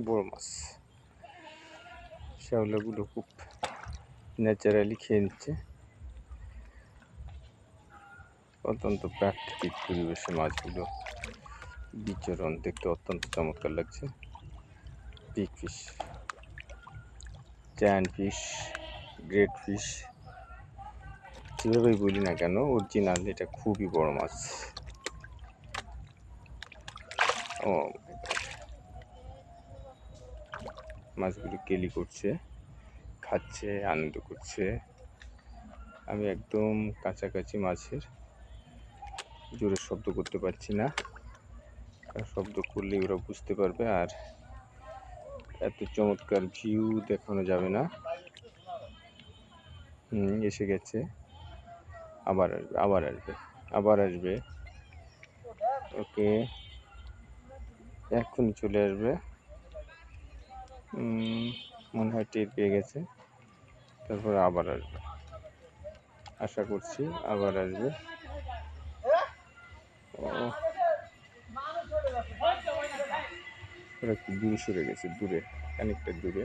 বড় মাছ। শ্যাওলাগুলো খুব ন্যাচারালি খেয়ে নিচ্ছে। অত্যন্ত প্রাকৃতিক পরিবেশে মাছগুলো বিচরণ দেখতে অত্যন্ত চমৎকার লাগছে। Big fish, giant fish, great fish, যেভাবেই বলি না কেন, অরিজিনাল এটা খুবই বড় মাছ। ও মাছগুলো কেলি করছে, খাচ্ছে, আনন্দ করছে। আমি একদম কাছাকাছি মাছের, জোরে শব্দ করতে পারছি না, কারণ শব্দ করলে ওরা বুঝতে পারবে আর এত চমৎকার ভিউ দেখানো যাবে না। এসে গেছে, আবার আসবে, আবার আসবে, আবার আসবে। ওকে, এক্ষুনি চলে আসবে। মনে হয় টের পেয়ে গেছে, তারপরে আবার আসবে, আশা করছি আবার আসবে। ওরা একটু দূরে সরে গেছে, দূরে, খানিকটা দূরে।